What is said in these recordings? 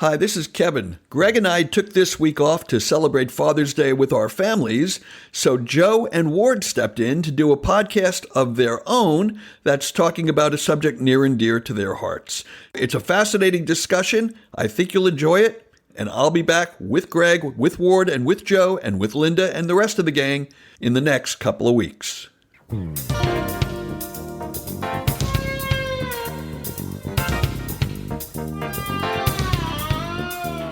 Hi, this is Kevin. Greg and I took this week off to celebrate Father's Day with our families, so Joe and Ward stepped in to do a podcast of their own that's talking about a subject near and dear to their hearts. It's a fascinating discussion. I think you'll enjoy it, and I'll be back with Greg, with Ward, and with Joe, and with Linda and the rest of the gang in the next couple of weeks.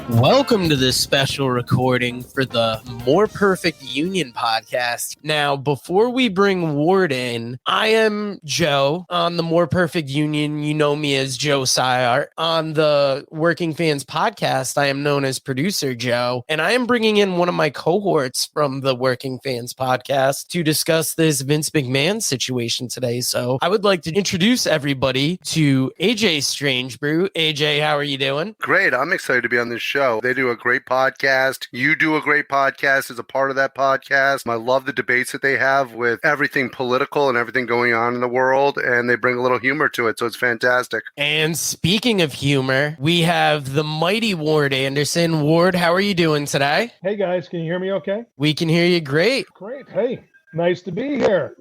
Welcome to this special recording for the More Perfect Union podcast. Now, before we bring Ward in, I am Joe on the More Perfect Union. You know me as Joe Syart. On the Working Fans podcast, I am known as Producer Joe, and I am bringing in one of my cohorts from the Working Fans podcast to discuss this Vince McMahon situation today. So I would like to introduce everybody to AJ Strangebrew. AJ, how are you doing? Great. I'm excited to be on this show. They do a great podcast. You do a great podcast as a part of that podcast. I love the debates that they have with everything political and everything going on in the world, and they bring a little humor to it, so it's fantastic. And speaking of humor, we have the mighty Ward Anderson. Ward, how are you doing today? Hey guys, can you hear me okay? We can hear you great. Great. Hey, nice to be here.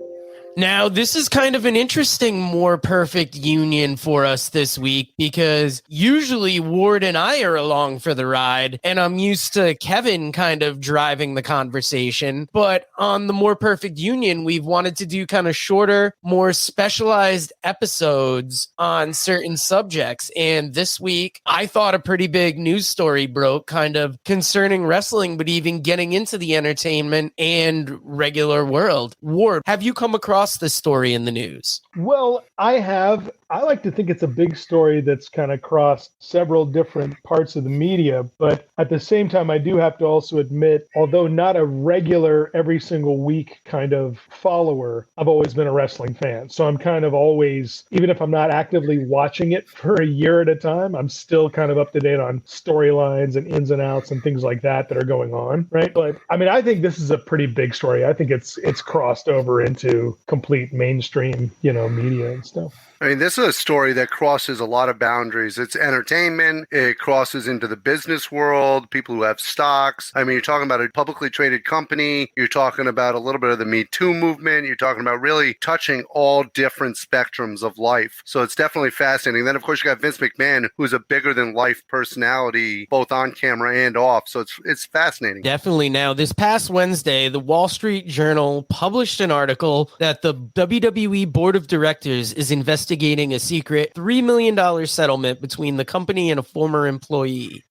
Now, this is kind of an interesting, more perfect union for us this week because usually Ward and I are along for the ride, and I'm used to Kevin kind of driving the conversation. But on the More Perfect Union, we've wanted to do kind of shorter, more specialized episodes on certain subjects. And this week, I thought a pretty big news story broke kind of concerning wrestling, but even getting into the entertainment and regular world. Ward, have you come across this story in the news? Well, I have. I like to think it's a big story that's kind of crossed several different parts of the media, but at the same time, I do have to also admit, although not a regular every single week kind of follower, I've always been a wrestling fan. So I'm kind of always, even if I'm not actively watching it for a year at a time, I'm still kind of up to date on storylines and ins and outs and things like that are going on, right? But I mean, I think this is a pretty big story. I think it's crossed over into complete mainstream, media and stuff. I mean, this is a story that crosses a lot of boundaries. It's entertainment. It crosses into the business world, people who have stocks. I mean, you're talking about a publicly traded company. You're talking about a little bit of the Me Too movement. You're talking about really touching all different spectrums of life. So it's definitely fascinating. Then, of course, you got Vince McMahon, who's a bigger than life personality, both on camera and off. So it's fascinating. Definitely. Now, this past Wednesday, the Wall Street Journal published an article that the WWE Board of Directors is investigating a secret $3 million settlement between the company and a former employee.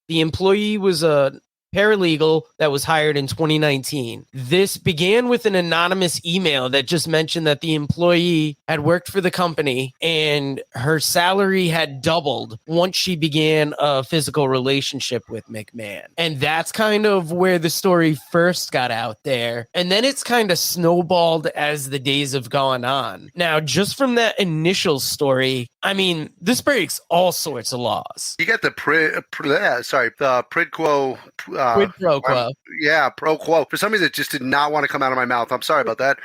The employee was a paralegal that was hired in 2019. This began with an anonymous email that just mentioned that the employee had worked for the company and her salary had doubled once she began a physical relationship with McMahon. And that's kind of where the story first got out there. And then it's kind of snowballed as the days have gone on. Now, just from that initial story, I mean, this breaks all sorts of laws. You got the quid quo. Quid pro quo. Pro quo. For some reason, it just did not want to come out of my mouth. I'm sorry about that.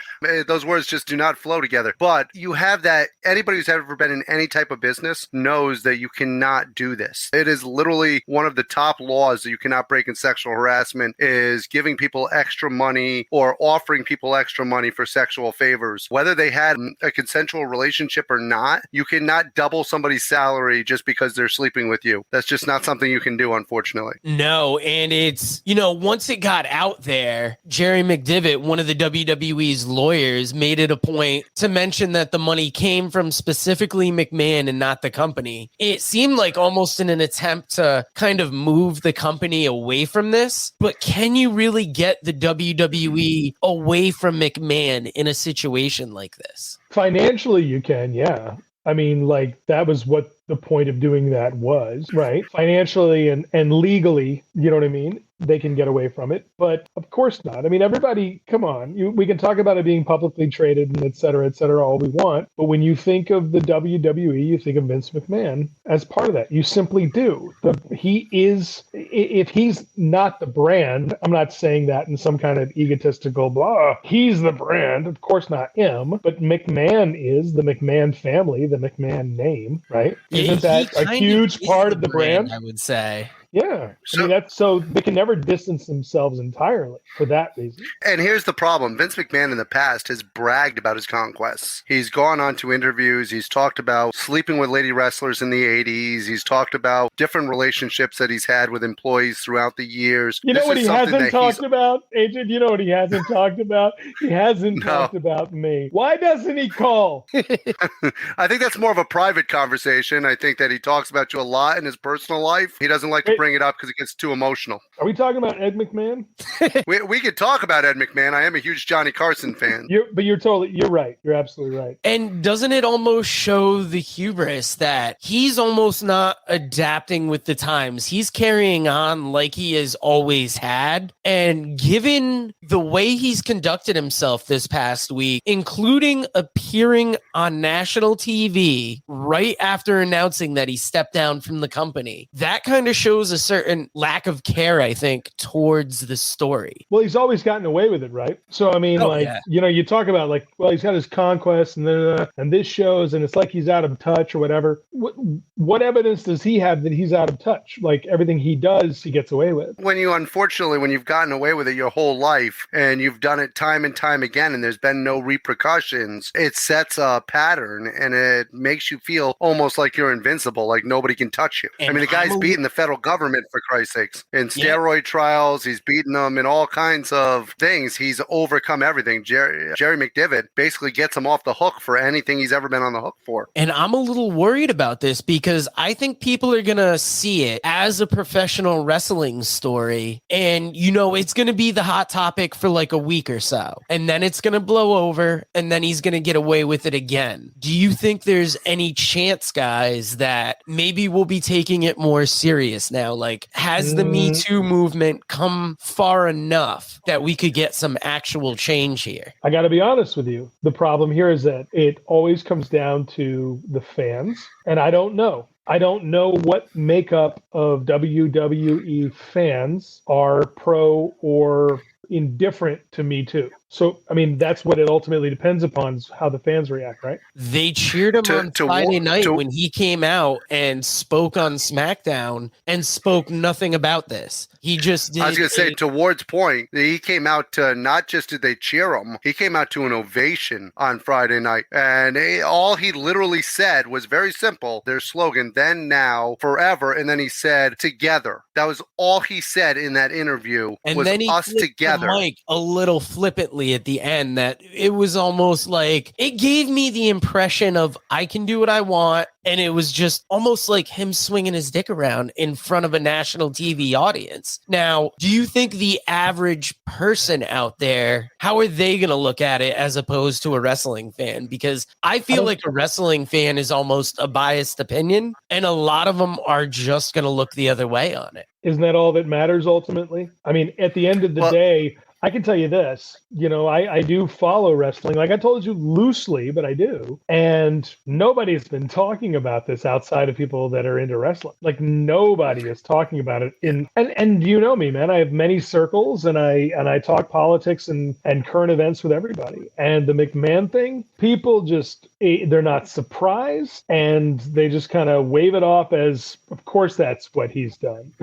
Those words just do not flow together. But you have that. Anybody who's ever been in any type of business knows that you cannot do this. It is literally one of the top laws that you cannot break in sexual harassment is giving people extra money or offering people extra money for sexual favors. Whether they had a consensual relationship or not, you cannot double somebody's salary just because they're sleeping with you. That's just not something you can do, unfortunately. No, and it's, once it got out there, Jerry McDevitt, one of the WWE's lawyers, made it a point to mention that the money came from specifically McMahon and not the company. It seemed like almost in an attempt to kind of move the company away from this, but can you really get the WWE away from McMahon in a situation like this? Financially, you can, yeah. I mean, that was what the point of doing that was, right? Financially and legally, you know what I mean? They can get away from it, but of course not. I mean, everybody, come on. We can talk about it being publicly traded and et cetera, all we want. But when you think of the WWE, you think of Vince McMahon as part of that. You simply do. He is, if he's not the brand, I'm not saying that in some kind of egotistical blah, he's the brand, of course not him, but McMahon is the McMahon family, the McMahon name, right? Isn't that a huge part of the brand? I would say. Yeah. I mean, that's so they can never distance themselves entirely for that reason. And here's the problem. Vince McMahon in the past has bragged about his conquests. He's gone on to interviews. He's talked about sleeping with lady wrestlers in the 80s. He's talked about different relationships that he's had with employees throughout the years. You know what he hasn't talked about, Agent? You know what he hasn't talked about? He hasn't talked about me. Why doesn't he call? I think that's more of a private conversation. I think that he talks about you a lot in his personal life. He doesn't like to bring it up because it gets too emotional. Are we talking about Ed McMahon? we could talk about Ed McMahon. I am a huge Johnny Carson fan. You're right. You're absolutely right. And doesn't it almost show the hubris that he's almost not adapting with the times? He's carrying on like he has always had. And given the way he's conducted himself this past week, including appearing on national TV right after announcing that he stepped down from the company, that kind of shows a certain lack of care, I think, towards the story. Well, he's always gotten away with it, right? So, I mean, you talk about like, well, he's got his conquest and this shows, and it's like he's out of touch or whatever. What evidence does he have that he's out of touch? Like everything he does, he gets away with. When you've gotten away with it your whole life and you've done it time and time again and there's been no repercussions, it sets a pattern and it makes you feel almost like you're invincible, like nobody can touch you. And I mean, the guy's beating the federal government, for Christ's sakes. In steroid trials, he's beaten them in all kinds of things. He's overcome everything. Jerry McDivitt basically gets him off the hook for anything he's ever been on the hook for. And I'm a little worried about this because I think people are going to see it as a professional wrestling story. And, it's going to be the hot topic for like a week or so. And then it's going to blow over and then he's going to get away with it again. Do you think there's any chance, guys, that maybe we'll be taking it more serious now? Like, has the Me Too movement come far enough that we could get some actual change here? I got to be honest with you. The problem here is that it always comes down to the fans, and I don't know. I don't know what makeup of WWE fans are pro or indifferent to Me Too. So, I mean, that's what it ultimately depends upon, is how the fans react, right? They cheered him on Friday night when he came out and spoke on SmackDown and spoke nothing about this. He just did. I was going to say, to Ward's point, he came out to not just did they cheer him, he came out to an ovation on Friday night. And all he literally said was very simple. Their slogan, then, now, forever. And then he said, together. That was all he said in that interview, and was then he us together. The mic a little flippantly at the end, that it was almost like it gave me the impression of I can do what I want. And it was just almost like him swinging his dick around in front of a national TV audience. Now, do you think the average person out there, how are they going to look at it as opposed to a wrestling fan? Because I feel like a wrestling fan is almost a biased opinion, and a lot of them are just going to look the other way on it. Isn't that all that matters ultimately? I mean, at the end of the day, I can tell you this, I do follow wrestling. Like I told you, loosely, but I do. And nobody's been talking about this outside of people that are into wrestling. Like nobody is talking about it. And you know me, man. I have many circles and I talk politics and current events with everybody. And the McMahon thing, people just, they're not surprised and they just kind of wave it off as, of course, that's what he's done.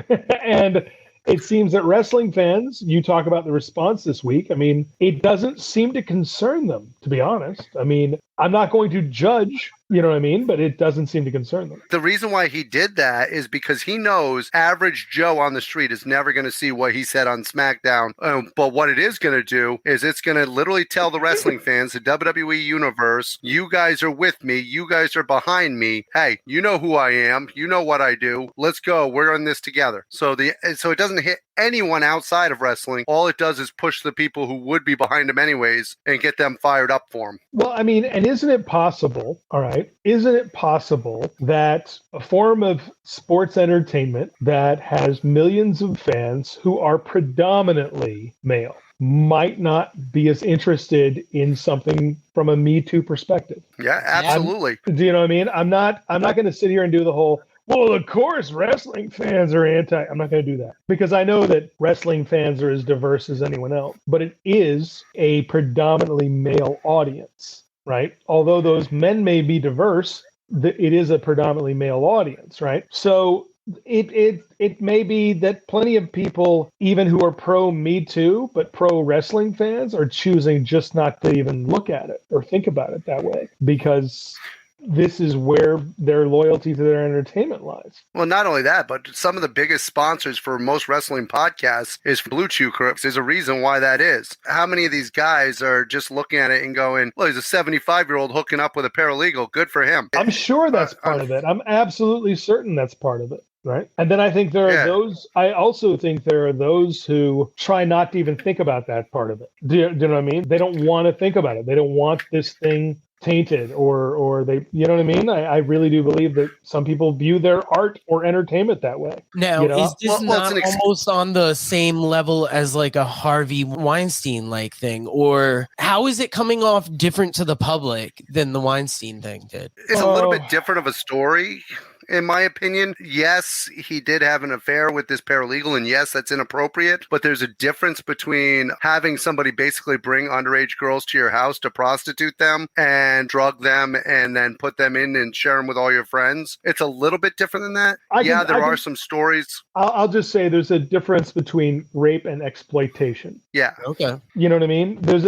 And it seems that wrestling fans, you talk about the response this week. I mean, it doesn't seem to concern them, to be honest. I mean, I'm not going to judge, you know what I mean? But it doesn't seem to concern them. The reason why he did that is because he knows average Joe on the street is never going to see what he said on SmackDown. But what it is going to do is it's going to literally tell the wrestling fans, the WWE universe, you guys are with me. You guys are behind me. Hey, you know who I am. You know what I do. Let's go. We're in this together. So it doesn't hit anyone outside of wrestling. All it does is push the people who would be behind him anyways and get them fired up for him. Well, I mean, and isn't it possible, all right, isn't it possible that a form of sports entertainment that has millions of fans who are predominantly male might not be as interested in something from a Me Too perspective? Yeah, absolutely. Do you know what I mean? I'm not going to sit here and do the whole, well, of course, wrestling fans are anti. I'm not going to do that because I know that wrestling fans are as diverse as anyone else, but it is a predominantly male audience, right? Although those men may be diverse, it is a predominantly male audience, right? So it may be that plenty of people, even who are pro Me Too, but pro wrestling fans, are choosing just not to even look at it or think about it that way, because this is where their loyalty to their entertainment lies. Well, not only that, but some of the biggest sponsors for most wrestling podcasts is Blue Chew Clips. There's a reason why that is. How many of these guys are just looking at it and going, well, he's a 75-year-old hooking up with a paralegal. Good for him. I'm sure that's part of it. I'm absolutely certain that's part of it. Right. And then I think there are those, I also think there are those who try not to even think about that part of it. Do you know what I mean? They don't want to think about it. They don't want this thing tainted or they, you know what I mean? I really do believe that some people view their art or entertainment that way. Now, you know? is this not almost on the same level as like a Harvey Weinstein like thing? Or how is it coming off different to the public than the Weinstein thing did? It's a little bit different of a story. In my opinion, yes, he did have an affair with this paralegal, and yes, that's inappropriate, but there's a difference between having somebody basically bring underage girls to your house to prostitute them and drug them and then put them in and share them with all your friends. It's a little bit different than that. There are some stories. I'll just say there's a difference between rape and exploitation. Yeah. Okay. You know what I mean? There's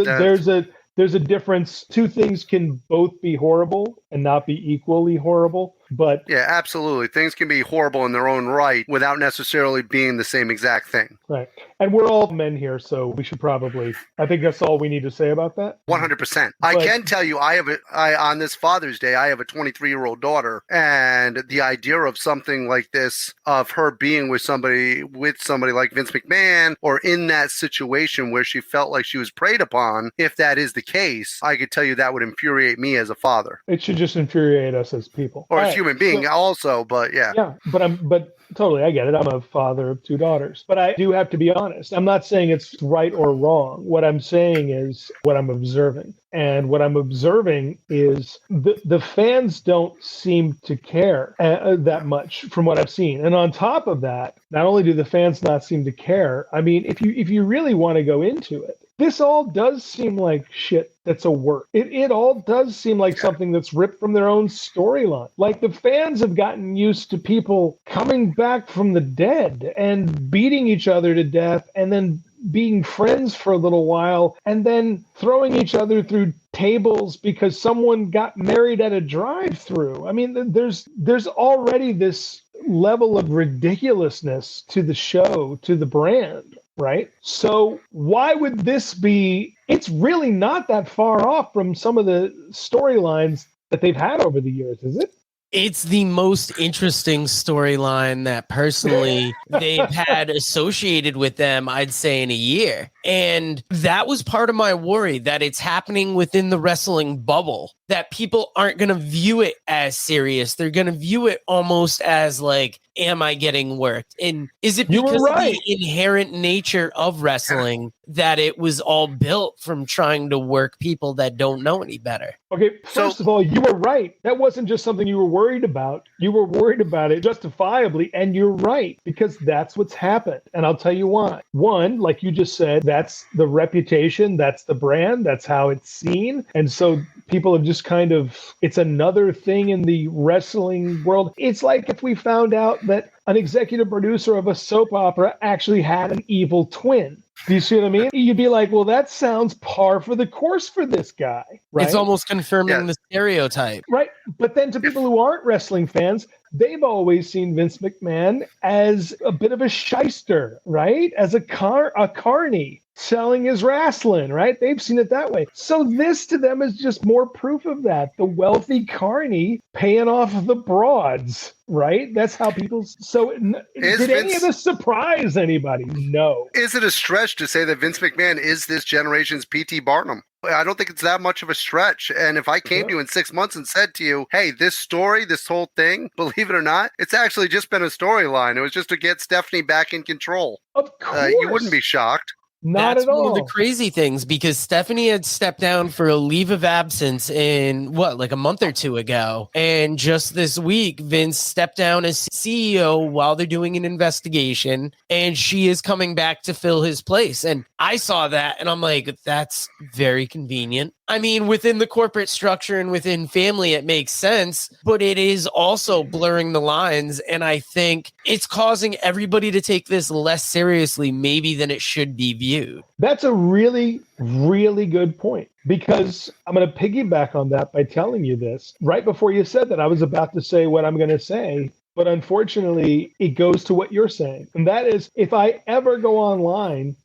a difference. Two things can both be horrible and not be equally horrible. But yeah, absolutely. Things can be horrible in their own right without necessarily being the same exact thing. Right. And we're all men here, so we should probably, I think that's all we need to say about that. 100%. I can tell you, on this Father's Day, I have a 23-year-old daughter, and the idea of something like this, of her being with somebody like Vince McMahon, or in that situation where she felt like she was preyed upon, if that is the case, I could tell you that would infuriate me as a father. It should just infuriate us as people. Or as human being also, but yeah. Yeah, but totally, I get it. I'm a father of two daughters. But I do have to be honest. I'm not saying it's right or wrong. What I'm saying is what I'm observing. And what I'm observing is the fans don't seem to care that much from what I've seen. And on top of that, not only do the fans not seem to care, I mean, if you really want to go into it, this all does seem like shit that's a work. It all does seem like something that's ripped from their own storyline. Like the fans have gotten used to people coming back from the dead and beating each other to death and then being friends for a little while and then throwing each other through tables because someone got married at a drive-through. I mean, there's already this level of ridiculousness to the show, to the brand. Right? So why would this be? It's really not that far off from some of the storylines that they've had over the years, is it? It's the most interesting storyline that personally they've had associated with them, I'd say, in a year. And that was part of my worry, that it's happening within the wrestling bubble, that people aren't going to view it as serious. They're going to view it almost as like, am I getting worked? And is it because of the inherent nature of wrestling that it was all built from trying to work people that don't know any better? Okay, first of all, you were right. That wasn't just something you were worried about. You were worried about it justifiably, and you're right, because that's what's happened. And I'll tell you why. One, like you just said, that's the reputation, that's the brand, that's how it's seen. And so people have just kind of, it's another thing in the wrestling world. It's like if we found out that an executive producer of a soap opera actually had an evil twin. Do you see what I mean? You'd be like, well, that sounds par for the course for this guy, right? It's almost confirming the stereotype. Right. But then to people who aren't wrestling fans, they've always seen Vince McMahon as a bit of a shyster, right? As a carny selling his wrestling, right? They've seen it that way. So this to them is just more proof of that. The wealthy carny paying off the broads, right? That's how people... So did any of this surprise anybody? No. Is it a stretch to say that Vince McMahon is this generation's P.T. Barnum? I don't think it's that much of a stretch. And if I came to you in 6 months and said to you, hey, this story, this whole thing, believe it or not, it's actually just been a storyline. It was just to get Stephanie back in control. Of course. You wouldn't be shocked. That's one of the crazy things, because Stephanie had stepped down for a leave of absence like a month or two ago. And just this week, Vince stepped down as CEO while they're doing an investigation, and she is coming back to fill his place. And I saw that and I'm like, that's very convenient. I mean, within the corporate structure and within family, it makes sense, but it is also blurring the lines. And I think it's causing everybody to take this less seriously, maybe than it should be viewed. That's a really, really good point, because I'm going to piggyback on that by telling you this. Right before you said that, I was about to say what I'm going to say, but unfortunately, it goes to what you're saying. And that is, if I ever go online,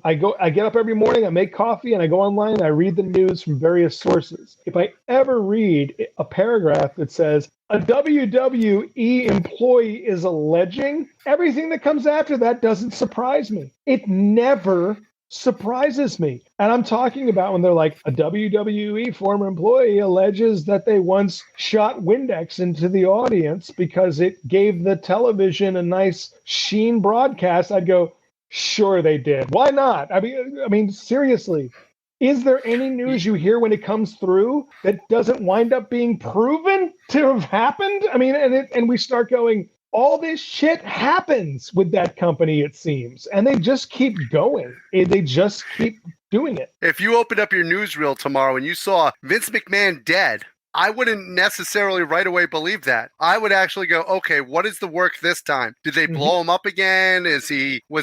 I get up every morning, I make coffee, and I go online and I read the news from various sources. If I ever read a paragraph that says a WWE employee is alleging, everything that comes after that doesn't surprise me. It never surprises me. And I'm talking about when they're like, a WWE former employee alleges that they once shot Windex into the audience because it gave the television a nice sheen broadcast. I'd go, sure they did. Why not? I mean, seriously, is there any news you hear when it comes through that doesn't wind up being proven to have happened? I mean, and we start going, all this shit happens with that company, it seems, and they just keep going. They just keep doing it. If you opened up your newsreel tomorrow and you saw Vince McMahon dead, I wouldn't necessarily right away believe that. I would actually go, okay, what is the work this time? Did they blow him up again? Was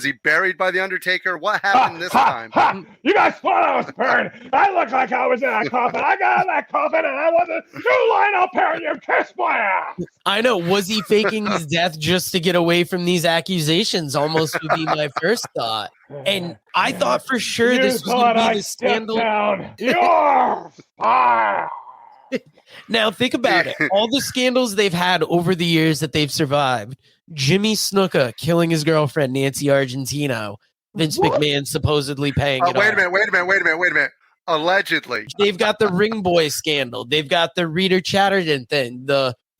he buried by the Undertaker? What happened this time? You guys thought I was buried. I looked like I was in that coffin. I got in that coffin and I wasn't. You line up here and you kiss my ass. I know. Was he faking his death just to get away from these accusations? Almost would be my first thought. And I thought for sure this was going to be the scandal. Down. You're fired. Now, think about it. All the scandals they've had over the years that they've survived. Jimmy Snuka killing his girlfriend, Nancy Argentino. Vince McMahon supposedly paying it Wait a off. minute. Allegedly. They've got the Ring Boy scandal. They've got the Reader Chatterton thing.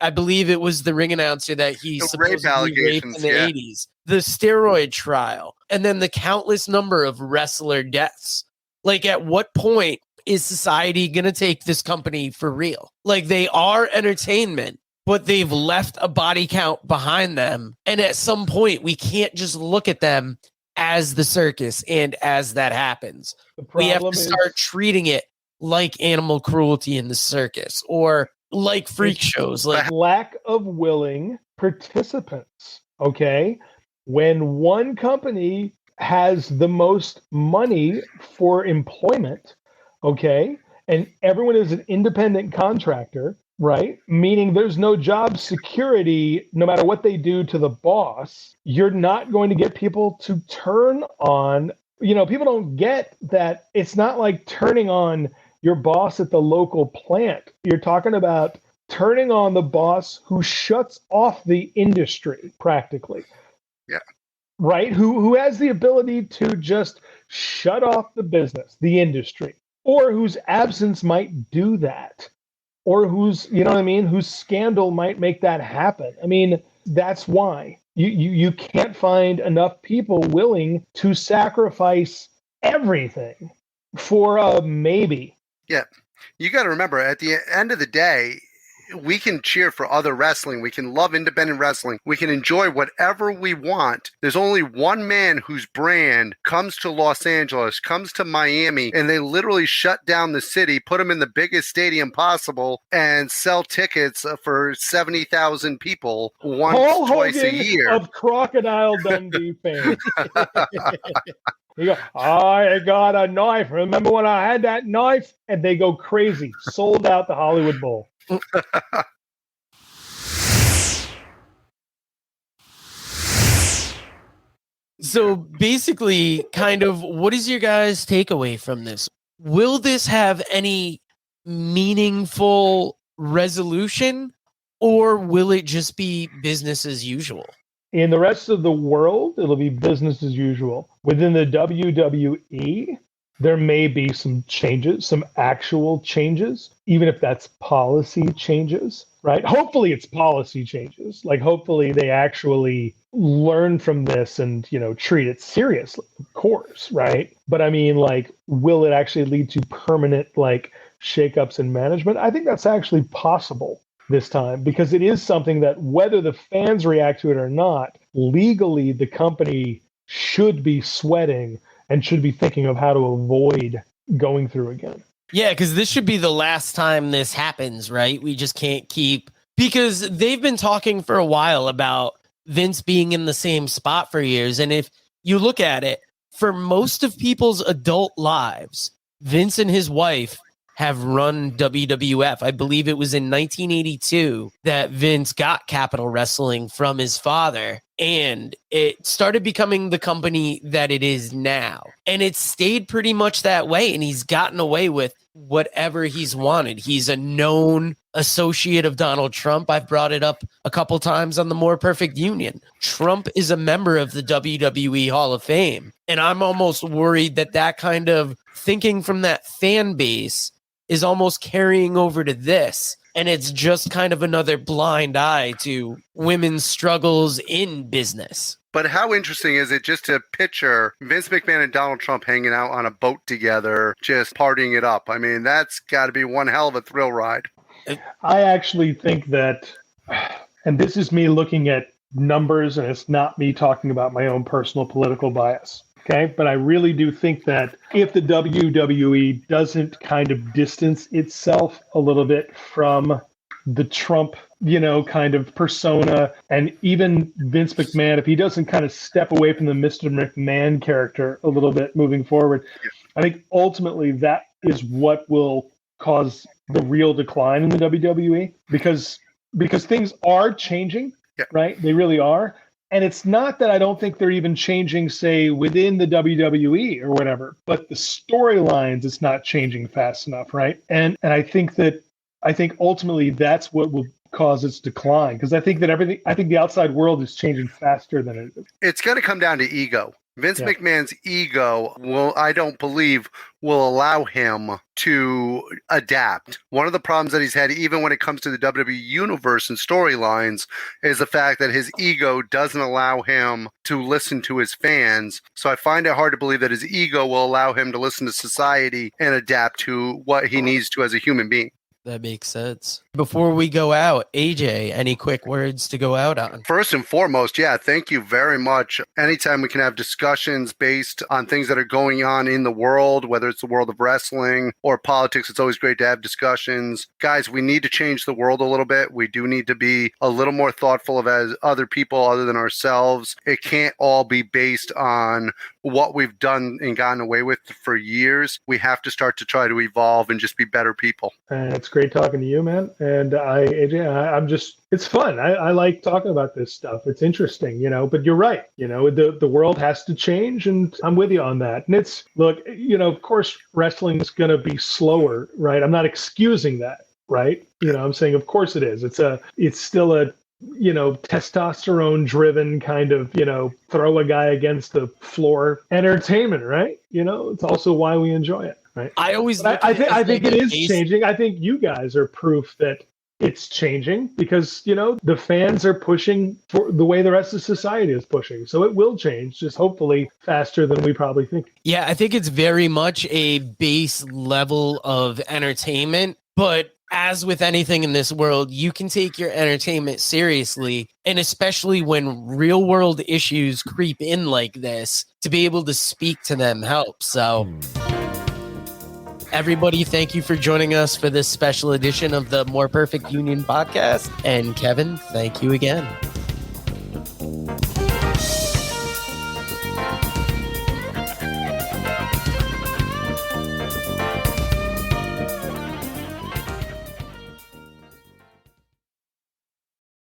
I believe it was the ring announcer that he supposedly raped in the 80s. The steroid trial. And then the countless number of wrestler deaths. Like, at what point is society going to take this company for real? Like, they are entertainment, but they've left a body count behind them. And at some point, we can't just look at them as the circus and as that happens. We have to start treating it like animal cruelty in the circus or like freak shows. Like lack of willing participants, okay? When one company has the most money for employment, okay, and everyone is an independent contractor, right? Meaning there's no job security no matter what they do to the boss. You're not going to get people to turn on, people don't get that it's not like turning on your boss at the local plant. You're talking about turning on the boss who shuts off the industry practically. Yeah. Right? Who has the ability to just shut off the business, the industry, or whose absence might do that, or whose scandal might make that happen. I mean, that's why you can't find enough people willing to sacrifice everything for a maybe. Yeah. You got to remember, at the end of the day, we can cheer for other wrestling. We can love independent wrestling. We can enjoy whatever we want. There's only one man whose brand comes to Los Angeles, comes to Miami, and they literally shut down the city, put them in the biggest stadium possible, and sell tickets for 70,000 people twice a year. Of Crocodile Dundee fame. You go, I got a knife. Remember when I had that knife? And they go crazy. Sold out the Hollywood Bowl. So basically, kind of, what is your guys' takeaway from this? Will this have any meaningful resolution, or will it just be business as usual? In the rest of the world, it'll be business as usual. Within the WWE, there may be some changes, some actual changes, even if that's policy changes, right? Hopefully it's policy changes. Like, hopefully they actually learn from this and, treat it seriously, of course, right? But I mean, like, will it actually lead to permanent, shakeups in management? I think that's actually possible this time, because it is something that, whether the fans react to it or not, legally the company should be sweating and should be thinking of how to avoid going through again. Yeah, because this should be the last time this happens, right? We just can't keep, because they've been talking for a while about Vince being in the same spot for years. And if you look at it, for most of people's adult lives, Vince and his wife have run WWF. I believe it was in 1982 that Vince got Capital Wrestling from his father, and it started becoming the company that it is now. And it stayed pretty much that way, and he's gotten away with whatever he's wanted. He's a known associate of Donald Trump. I've brought it up a couple times on the More Perfect Union. Trump is a member of the WWE Hall of Fame, and I'm almost worried that that kind of thinking from that fan base is almost carrying over to this. And it's just kind of another blind eye to women's struggles in business. But how interesting is it just to picture Vince McMahon and Donald Trump hanging out on a boat together, just partying it up? I mean, that's got to be one hell of a thrill ride. I actually think that, and this is me looking at numbers, and it's not me talking about my own personal political bias. Okay, but I really do think that if the WWE doesn't kind of distance itself a little bit from the Trump, kind of persona, and even Vince McMahon, if he doesn't kind of step away from the Mr. McMahon character a little bit moving forward, I think ultimately that is what will cause the real decline in the WWE, because things are changing, right? They really are. And it's not that I don't think they're even changing, say, within the WWE or whatever, but the storylines, it's not changing fast enough, right? And I think ultimately that's what will cause its decline, because I think the outside world is changing faster than it is. It's going to come down to ego. Vince McMahon's ego I don't believe will allow him to adapt. One of the problems that he's had, even when it comes to the WWE universe and storylines, is the fact that his ego doesn't allow him to listen to his fans. So I find it hard to believe that his ego will allow him to listen to society and adapt to what he needs to as a human being. That makes sense. Before we go out, AJ, any quick words to go out on? First and foremost, thank you very much. Anytime we can have discussions based on things that are going on in the world, whether it's the world of wrestling or politics, it's always great to have discussions. Guys, we need to change the world a little bit. We do need to be a little more thoughtful of as other people other than ourselves. It can't all be based on what we've done and gotten away with for years. We have to start to try to evolve and just be better people. And it's great talking to you, man. And AJ, it's fun. I like talking about this stuff. It's interesting, but you're right. The world has to change, and I'm with you on that. And of course, wrestling is going to be slower, right? I'm not excusing that, right? I'm saying, of course it is. It's still a testosterone driven kind of, throw a guy against the floor entertainment, right? It's also why we enjoy it, right? I think it is changing. I think you guys are proof that it's changing, because, the fans are pushing for the way the rest of society is pushing. So it will change, just hopefully faster than we probably think. Yeah, I think it's very much a base level of entertainment, but as with anything in this world, you can take your entertainment seriously, and especially when real world issues creep in like this, to be able to speak to them helps. So everybody, thank you for joining us for this special edition of the More Perfect Union podcast. And Kevin, thank you again.